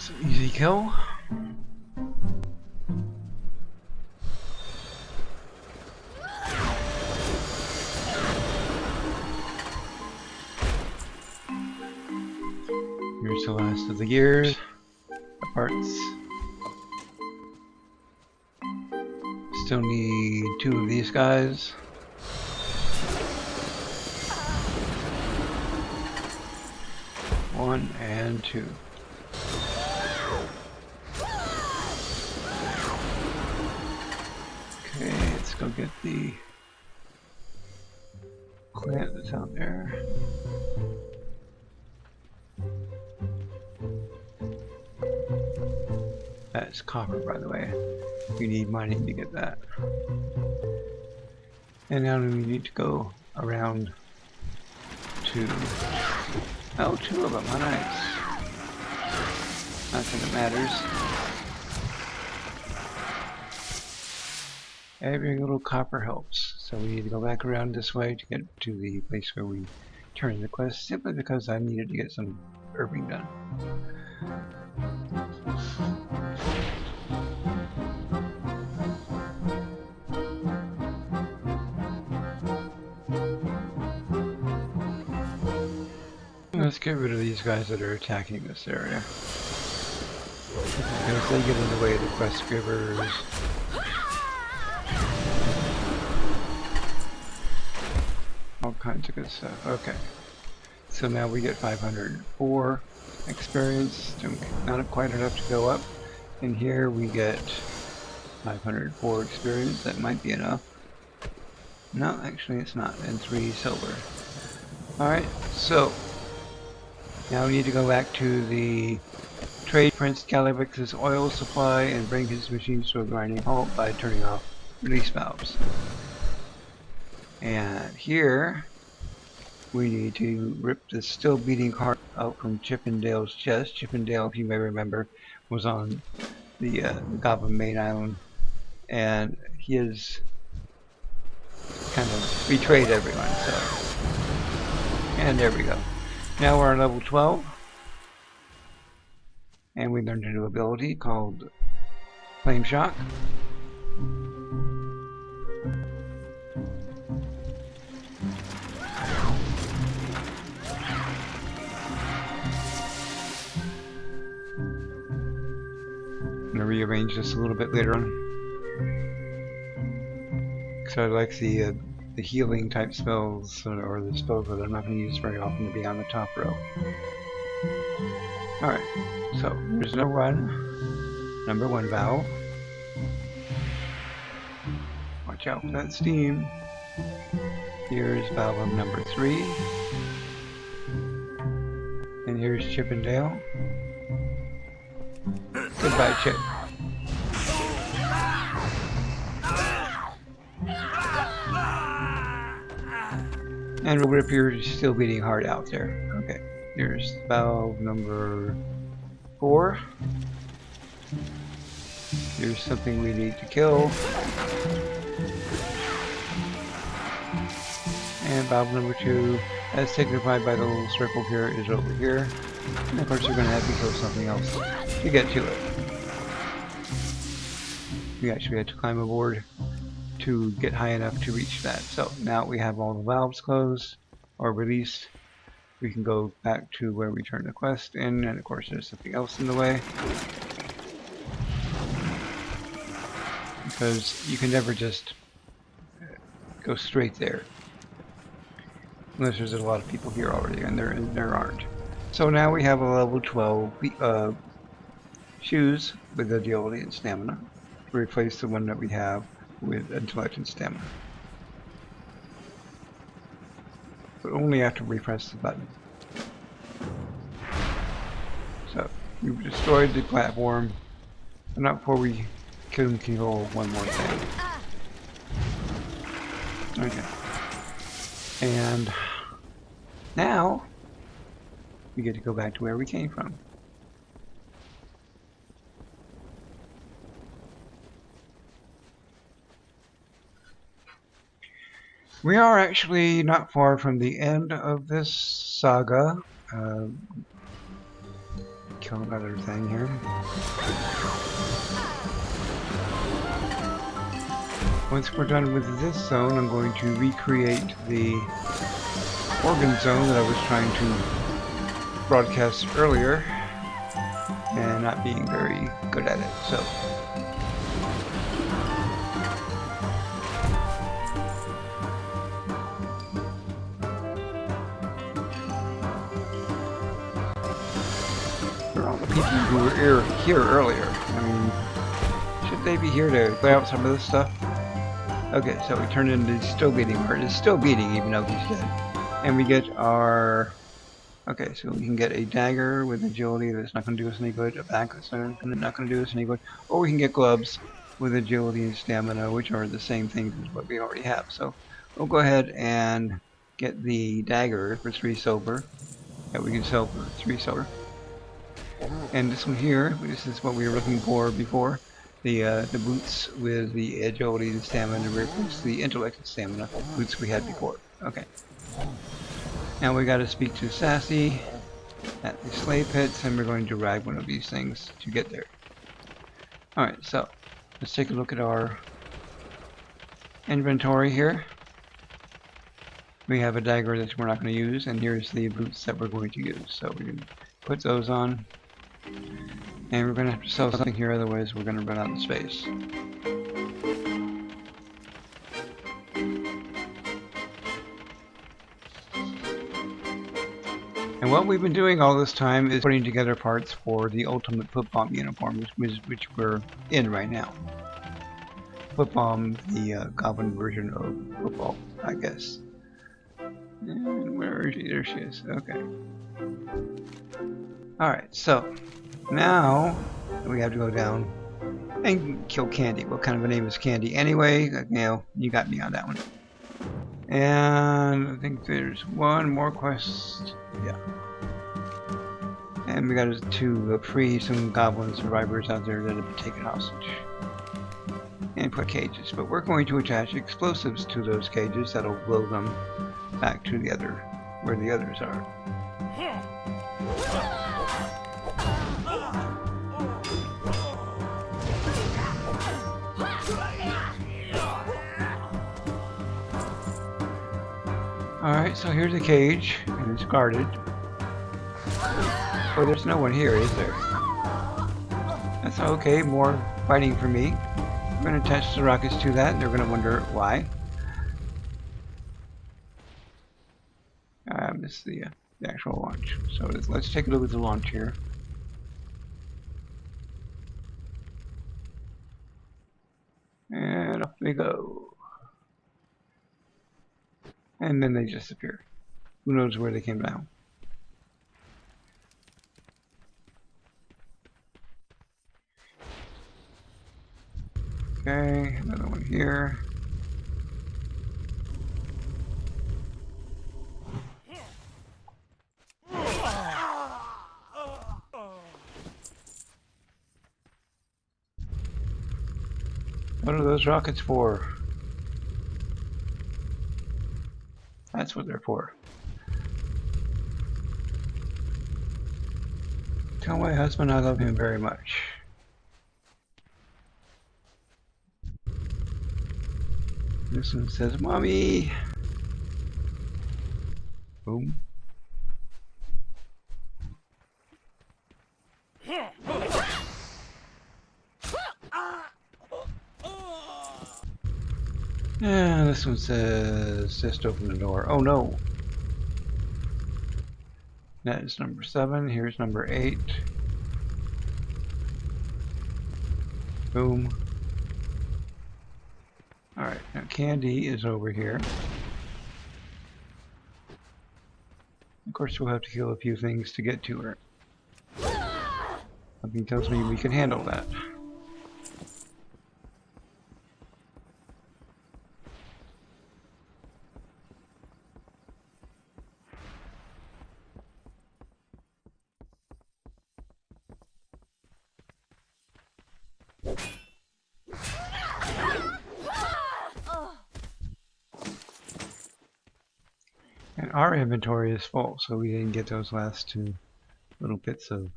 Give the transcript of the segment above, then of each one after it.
was an easy kill. Here's the last of the gears, the parts. Still need 2 of these guys. One and 2. Okay, let's go get the plant that's out there. That's copper, by the way. We need mining to get that. And now we need to go around to... Oh, 2 of them, how nice. Not that it matters. Every little copper helps. So we need to go back around this way to get to the place where we turn the quest, simply because I needed to get some herbing done. Let's get rid of these guys that are attacking this area, because they get in the way of the quest givers. All kinds of good stuff. Okay, so now we get 504 experience, not quite enough to go up. And here we get 504 experience. That might be enough. No, actually it's not. And 3 silver. Alright, so now we need to go back to the trade Prince Galliwix's oil supply and bring his machines to a grinding halt by turning off release valves. And here we need to rip the still beating heart out from Chippendale's chest. Chippendale, if you may remember, was on the Goblin main island, and he has kind of betrayed everyone. So, and there we go. Now we're on level 12, and we learned a new ability called Flame Shock. I'm going to rearrange this a little bit later on, because I like the healing type spells, or the spells that I'm not going to use very often, to be on the top row. Alright, so there's no run. Number 1 valve. Watch out for that steam. Here's valve number 3. And here's Chippendale. Goodbye, Chip. And we'll rip your still beating heart out there. Okay, here's valve number 4. Here's something we need to kill. And valve number 2, as signified by the little circle here, is over here. And of course, you're going to have to kill something else to get to it. We actually had to climb aboard to get high enough to reach that. So now we have all the valves closed or released. We can go back to where we turned the quest in, and of course there's something else in the way, because you can never just go straight there unless there's a lot of people here already, and there aren't. So now we have a level 12 shoes with agility and stamina to replace the one that we have with intellect and stamina. But only after we press the button. So, we've destroyed the platform, but not before we can kill one more thing. Okay. And now we get to go back to where we came from. We are actually not far from the end of this saga. kill another thing here. Once we're done with this zone, I'm going to recreate the organ zone that I was trying to broadcast earlier, and not being very good at it, so. For all the people who were here earlier, I mean, should they be here to clear out some of this stuff? Okay, so we turn into still beating, or it's still beating even though he's dead. And we get our, okay, so we can get a dagger with agility that's not going to do us any good, a back that's not going to do us any good, or we can get gloves with agility and stamina, which are the same things as what we already have. So we'll go ahead and get the dagger for 3 silver that we can sell for 3 silver. And this one here, this is what we were looking for before. The boots with the agility and stamina to replace the intellect and stamina boots we had before. Okay. Now we got to speak to Sassy at the slave pits, and we're going to rag one of these things to get there. Alright, so let's take a look at our inventory here. We have a dagger that we're not going to use, and here's the boots that we're going to use. So we can put those on. And we're going to have to sell something here, otherwise we're going to run out of space. And what we've been doing all this time is putting together parts for the ultimate foot bomb uniform, which we're in right now. Foot bomb, the goblin version of football, I guess. And where is she? There she is. Okay. Alright, so now we have to go down and kill Candy. What kind of a name is Candy anyway? You know, you got me on that one. And I think there's one more quest. Yeah. And we got to free some goblin survivors out there that have been taken hostage. And put cages. But we're going to attach explosives to those cages that'll blow them back to the other, where the others are. Alright, so here's a cage, and it's guarded. Oh, there's no one here, is there? That's okay, more fighting for me. I'm going to attach the rockets to that, and they're going to wonder why. I missed the actual launch. So let's take a look at the launch here. And off we go. And then they disappear. Who knows where they came down? Okay, another one here. What are those rockets for? That's what they're for. Tell my husband I love him very much. This one says, Mommy! Boom. Yeah, this one says, just open the door. Oh no! That is number 7. Here's number 8. Boom. Alright, now Candy is over here. Of course, we'll have to kill a few things to get to her. Something tells me we can handle that. And our inventory is full, so we didn't get those last 2 little bits of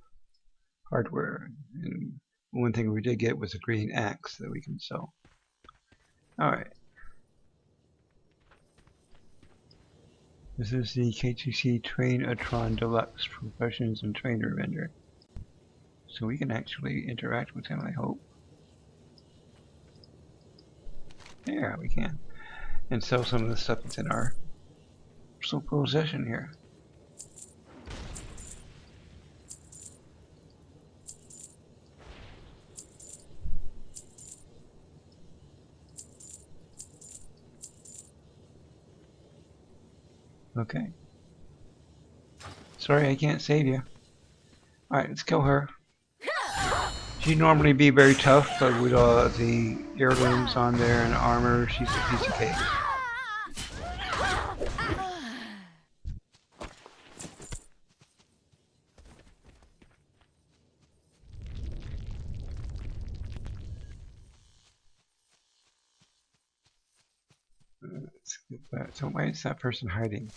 hardware. And one thing we did get was a green axe that we can sell. Alright. This is the K2C Train-a-tron Deluxe Professions and Trainer vendor. So we can actually interact with him, I hope. Yeah, we can. And sell some of the stuff that's in our possession here. Okay. Sorry, I can't save you. Alright, let's kill her. She'd normally be very tough, but with all the heirlooms on there and armor, she's a piece of cake. Let's get that. So why is that person hiding?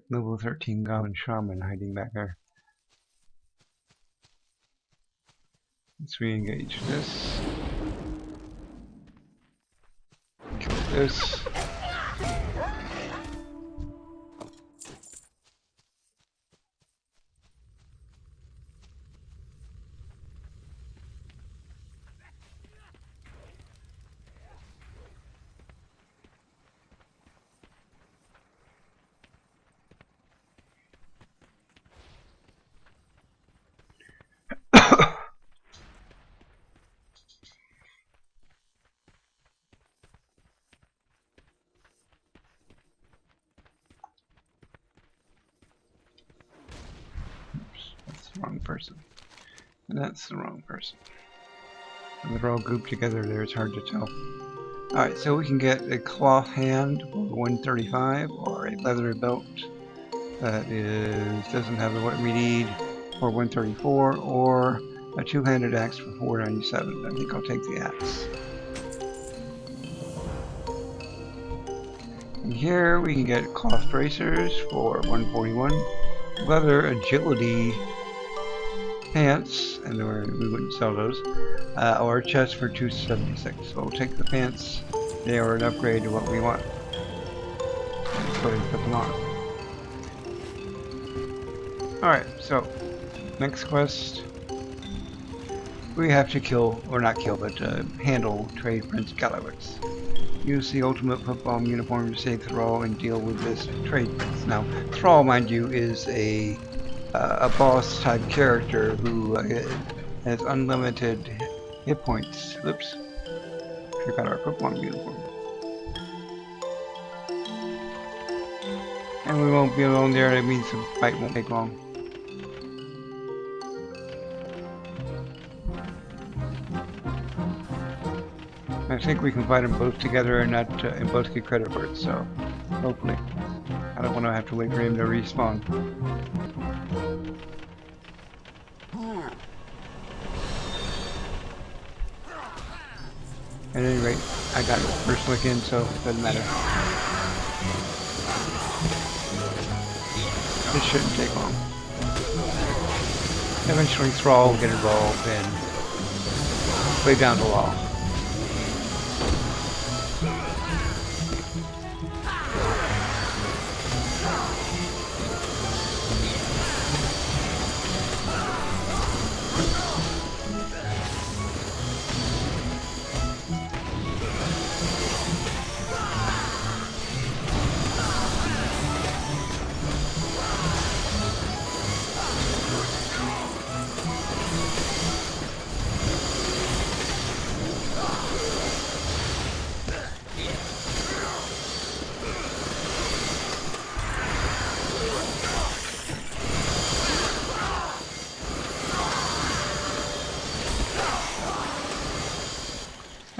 Level 13 Goblin Shaman hiding back there. Let's re-engage this. Kill this. That's the wrong person. And that's the wrong person. And they're all grouped together there, it's hard to tell. Alright, so we can get a cloth hand for 135 or a leather belt that doesn't have the what we need for 134 or a two-handed axe for 497. I think I'll take the axe. And here we can get cloth bracers for 141, leather agility pants, and we wouldn't sell those, or a chest for 276. So we'll take the pants. They are an upgrade to what we want. Let's go ahead and put them on. Alright, so next quest. We have to kill, or not kill, but handle Trade Prince Galliwix. Use the ultimate football uniform to save Thrall and deal with this Trade Prince. Now, Thrall, mind you, is a boss type character who has unlimited hit points. Oops. Forgot our football uniform. And we won't be alone there, that means the fight won't take long. I think we can fight them both together and not and both get credit for it, so hopefully. I don't want to have to wait for him to respawn. At any rate, I got first look in, so it doesn't matter. This shouldn't take long. Eventually Thrall will get involved and lay down the law.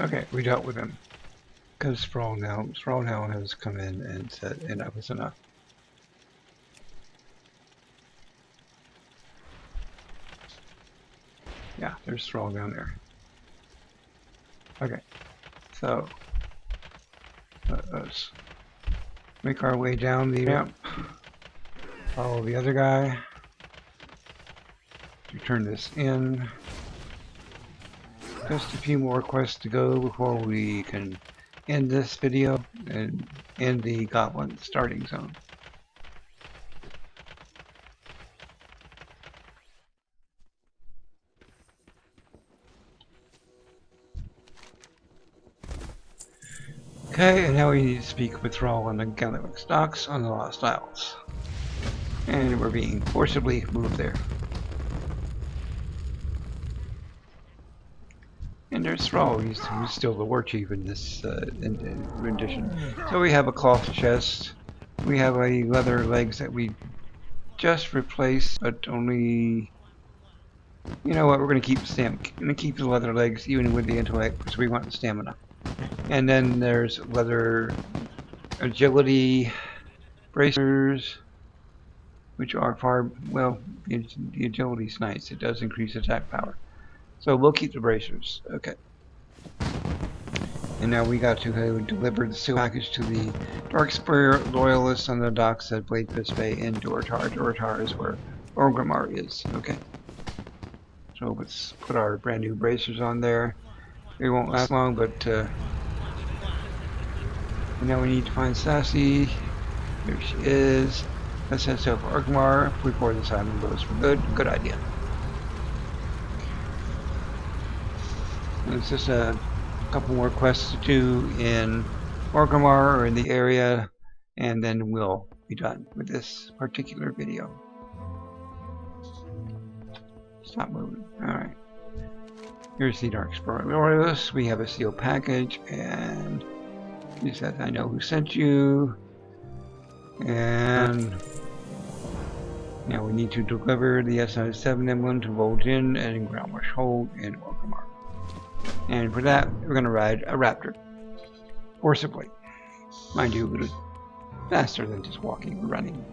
Okay, we dealt with him. Because Thrall now has come in and said enough is enough. Yeah, there's Thrall down there. Okay, so that was Make our way down the ramp. Follow the other guy. To turn this in. Just a few more quests to go before we can end this video and end the Goblin Starting Zone. Okay, and now we need to speak with Thrall on the Galliwix docks on the Lost Isles. And we're being forcibly moved there. And there's Thrall, who's still the war chief in this rendition. So we have a cloth chest. We have a leather legs that we just replaced, but only... You know what, we're going to keep the leather legs even with the intellect because we want the stamina. And then there's leather agility bracers, which are far, well, the agility's nice. It does increase attack power. So we'll keep the bracers. Okay. And now we got to deliver the seal package to the Darkspear loyalists on the docks at Bladefish Bay in Dortar. Dortar is where Orgrimmar is. Okay. So let's put our brand new bracers on there. They won't last long, but and now we need to find Sassy. There she is. Let's head south for Orgrimmar before this island goes for good. Good idea. It's just a couple more quests to do in Warcraft or in the area, and then we'll be done with this particular video. Stop moving. Alright. Here's the Darkspear loyalists. We have a sealed package, and he says, I know who sent you. And now we need to deliver the SI7 emblem to Vol'jin and Groundrush Hold in Orgrimmar. And for that, we're going to ride a raptor. Forcibly. Mind you, it is faster than just walking or running.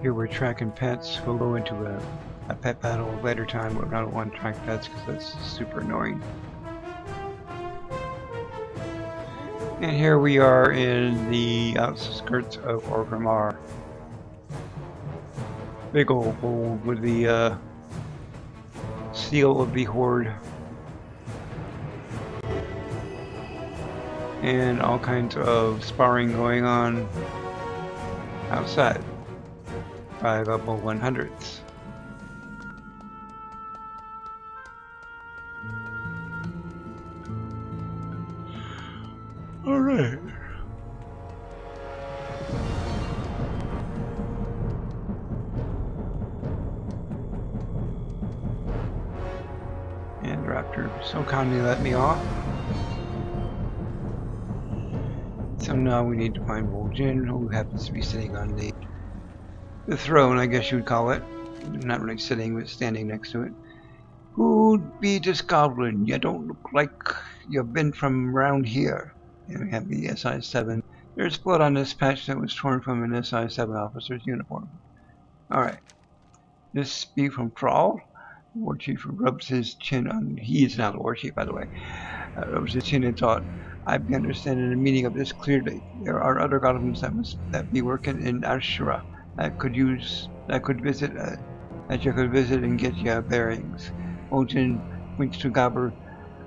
Here we're tracking pets. We'll go into a pet battle later time, but I don't want to track pets because that's super annoying. And here we are in the outskirts of Orgrimmar. Big old hole with the seal of the Horde. And all kinds of sparring going on outside by level 100s. Alright. And Raptor so kindly let me off. So now we need to find Vol'jin, who happens to be sitting on the throne, I guess you would call it. Not really sitting, but standing next to it. Who'd be this goblin? You don't look like you've been from around here. And we have the SI7. There's blood on this patch that was torn from an SI7 officer's uniform. Alright. This be from Thrall. The war chief rubs his chin on... He is now the war chief, by the way. Rubs his chin and thought, I understand the meaning of this clearly. There are other goblins that be working in Ashura that could visit and get you bearings. Vol'jin winks to Gabber.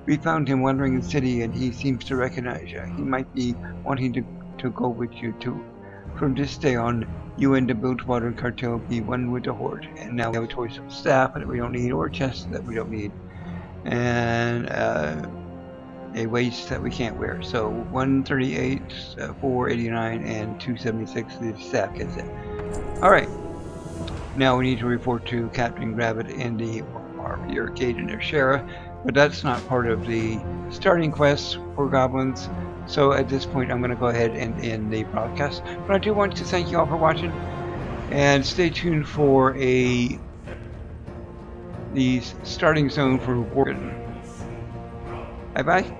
We found him wandering the city and he seems to recognize you. He might be wanting to go with you too. From this day on, you and the Bilgewater cartel be one with the Horde. And now we have a choice of staff that we don't need, or chests that we don't need. And a waist that we can't wear. So 138, 489, and 276 the staff gets it. Alright. Now we need to report to Captain Gravitt and the Warrior Gate and Ashera, but that's not part of the starting quest for goblins. So at this point I'm going to go ahead and end the broadcast. But I do want to thank you all for watching, and stay tuned for the starting zone for Warcraft. Bye bye.